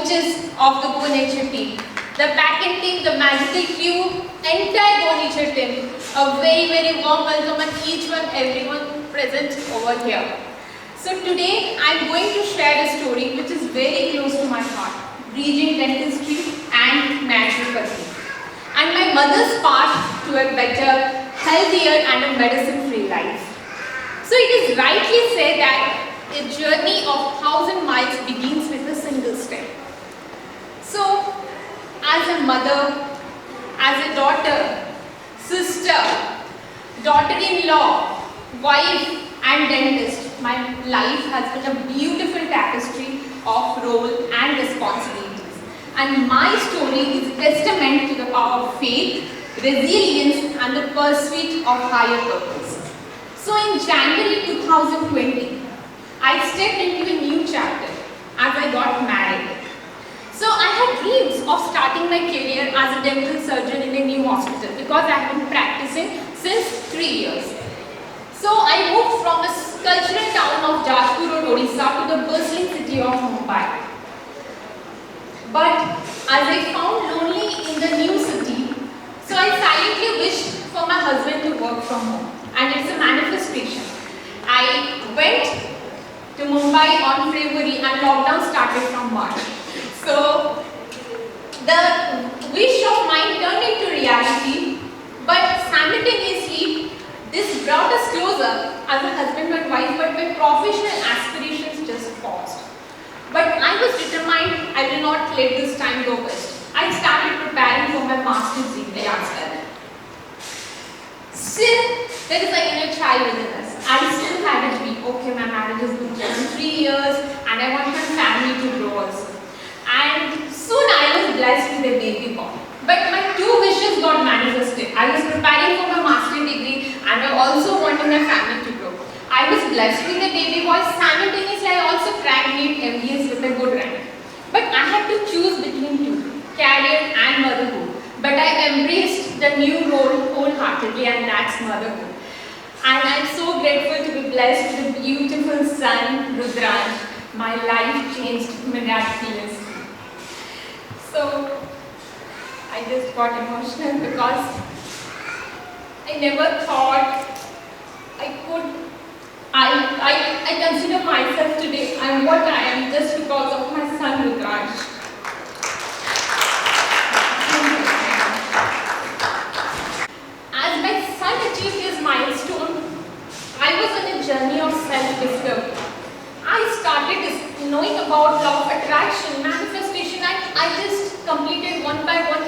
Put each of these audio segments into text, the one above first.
coaches of the Go Nature team, the back-end team, the magical crew, entire Go Nature team. A very, very warm welcome and each one, everyone present over here. So today I'm going to share a story which is very close to my heart, bridging dentistry and naturopathy, and my mother's path to a better, healthier and a medicine-free life. So it is rightly said that a journey of 1,000 miles begins with a single step. So as a mother, as a daughter, sister, daughter-in-law, wife and dentist, my life has been a beautiful tapestry of role and responsibilities. And my story is a testament to the power of faith, resilience and the pursuit of higher purpose. So in January 2020, I stepped into a new chapter as I got married. So I had dreams of starting my career as a dental surgeon in a new hospital because I have been practicing since 3 years. So I moved from the cultural town of Jajpur, Odisha to the bustling city of Mumbai. But as I found lonely in the new city, so I silently wished for my husband to work from home. And it's a manifestation. I went to Mumbai on February and lockdown started from March. So the wish of mine turned into reality, but simultaneously this brought us closer as a husband and wife, but my professional aspirations just paused. But I was determined I will not let this time go waste. I started preparing for my master's degree as well. Still, there is an inner child within us. I still had a dream. Okay, my marriage has been just 3 years and I want my family to grow also. And soon I was blessed with a baby boy. But my two wishes got manifested. I was preparing for my master's degree and I also wanted my family to grow. I was blessed with a baby boy. Simultaneously, I also cracked NEET MBS with a good rank. But I had to choose between two, career and motherhood. But I embraced the new role wholeheartedly, and that's motherhood. And I'm so grateful to be blessed with a beautiful son, Rudransh. My life changed miraculously. So I just got emotional because I never thought I consider myself today, I'm what I am just because of my son Rudransh. As my son achieved his milestone, I was on a journey of self-discovery. I started knowing about law of attraction, manifestation, and I just completed one by one.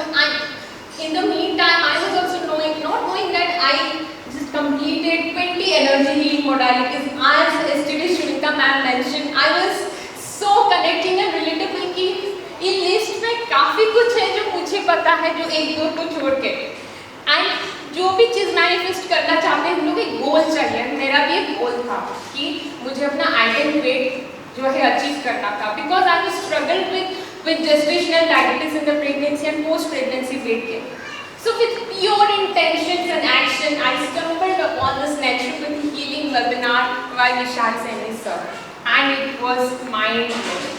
In the meantime, I was also not knowing that I just completed 20 energy healing modalities. As yesterday Shunika ma'am mentioned, I was so connecting and relatable कि ये list में काफ़ी कुछ है जो मुझे पता है जो एक दो को छोड़ के, एंड जो भी चीज़ मैनिफेस्ट करना चाहते हैं हम लोग एक गोल चाहिए. मेरा भी एक गोल था कि मुझे अपना आइडियल वेट जो है अचीव करना था, because I struggle with gestational diabetes in the pregnancy and post-pregnancy weight gain. So with pure intentions and action, I stumbled upon this naturopathy healing webinar by Vishal Saini sir, and it was mind-blowing.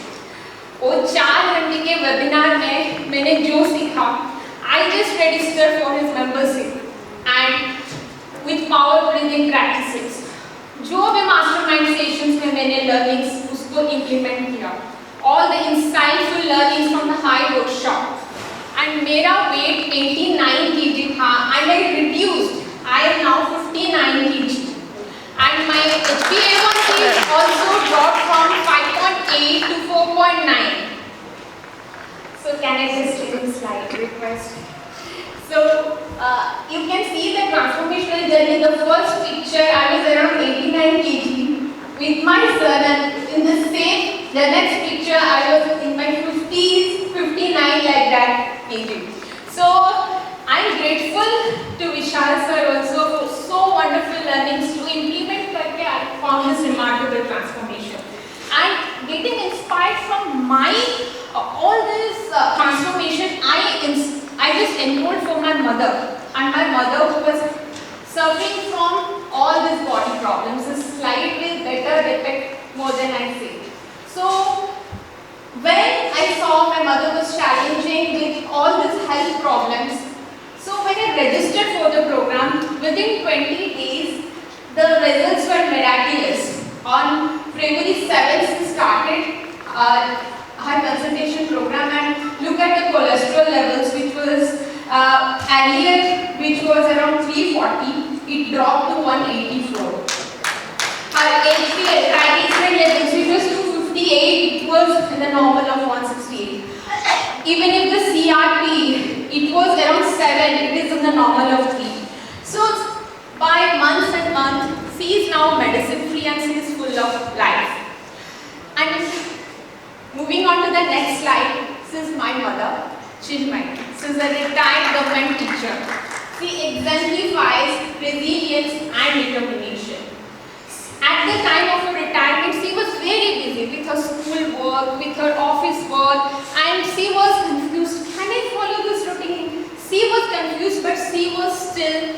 वो 4 घंटे के webinar में मैंने जो सीखा, I just registered for his membership and with power breathing practices, जो भी mastermind sessions में मैंने learnings उसको implement किया. All the insightful learnings from the high workshop, and मेरा weight 89 kg था and I reduced. I am now 59 kg and my P.A.U.S.E also dropped from 5.8 to 4.9. So can I just take a slide request? So you can see the transformational journey. The first picture I was around 89 kg with my son, and in the next picture I was in my 50s, 59 like that kg. So I am grateful to Vishal sir also for so wonderful learnings to implement करके I found this remarkable transformation, and getting inspired from my all this transformation, I just enrolled for my mother, and my mother who was suffering from all these body problems. This slide will better depict more than I say. So when I saw my health problems. So when I registered for the program, within 20 days, the results were miraculous. On February 7th, we started her consultation program, and look at the cholesterol levels, which was earlier, which was around 340, it dropped to 184. Her HDL, triglyceride levels, which was 258, it was in the normal of 168. Even if the CRP, it was around 7, it is in the normal of 3. So by months and months, she is now medicine free and she is full of life. And moving on to the next slide, this is my mother, Chinmay. She is a retired government teacher. She exemplifies resilience and determination. At the time of her retirement, she was very busy with her school work, with her office work, and she was confused. Can I follow this routine? She was confused, but she was still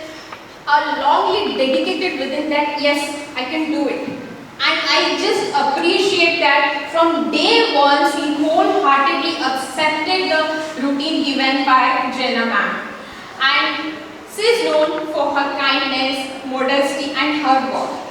longly dedicated within that, yes, I can do it. And I just appreciate that from day one, she wholeheartedly accepted the routine given by Jenna ma'am. And she is known for her kindness, modesty, and hard work.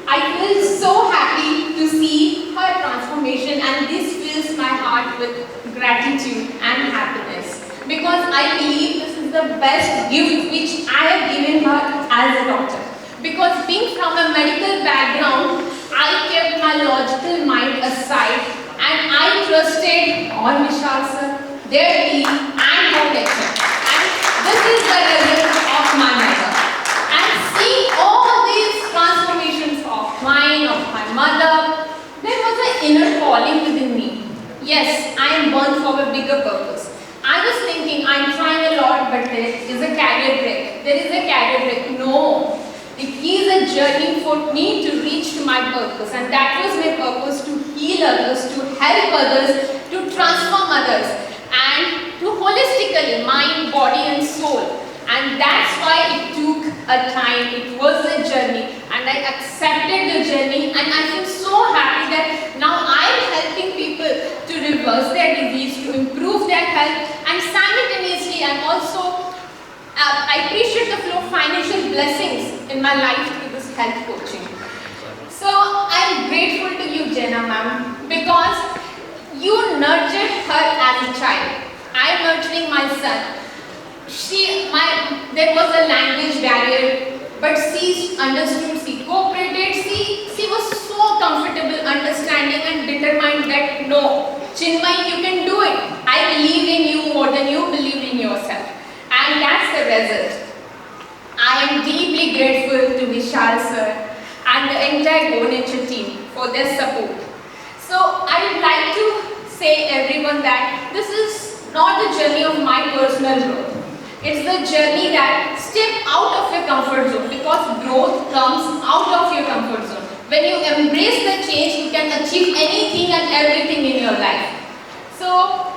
I feel so happy to see her transformation, and this fills my heart with gratitude and happiness, because I believe this is the best gift which I have given her as a doctor. Because being from a medical background, I kept my logical mind aside and I trusted on Vishal sir, their lead and her lecture. And this is the result of my mother. And seeing all these transformations of mine, of my mother, there was an inner calling within me. Yes, I am born for a bigger purpose. I was thinking, I'm trying a lot, but there is a career break. There is a career break. No. It is a journey for me to reach to my purpose. And that was my purpose, to heal others, to help others, to transform others. And to holistically, mind, body and soul. And that's why it took a time. It was a journey. And I accepted the journey. And I feel so happy that now I'm helping people to reverse their disease, to improve their health. And simultaneously, I'm also, I appreciate the flow of financial blessings in my life through this health coaching. So I'm grateful to you, Jenna ma'am, because you nurtured her as a child. I'm nurturing my son. There was a language barrier, but she understood, she cooperated, she was so comfortable, understanding and determined that no, Chinmay, you can do it. I believe in you more than you believe in yourself. And that's the result. I am deeply grateful to Vishal sir and the entire Go Nature team for their support. So I would like to say everyone that this is not the journey of my personal growth. It's the journey that step out of your comfort zone, because growth comes out of your comfort zone. When you embrace the change, you can achieve anything and everything in your life. So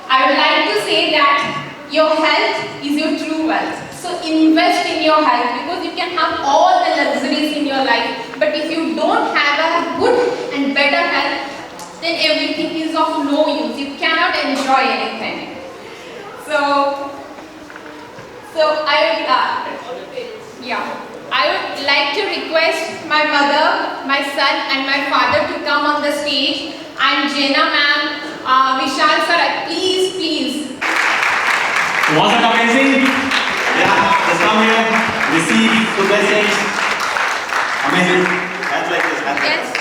I would like to say that your health is your true wealth. So invest in your health, because you can have all the luxuries in your life, but if you don't have a good and better health, then everything is of no use. You cannot enjoy anything. So I would like to request my mother, my son and my father to come on the stage, and Jenna ma'am, Vishal sir, please. Was it amazing? Yeah, just come here, receive the blessings. Amazing. Hands like this, hands like this.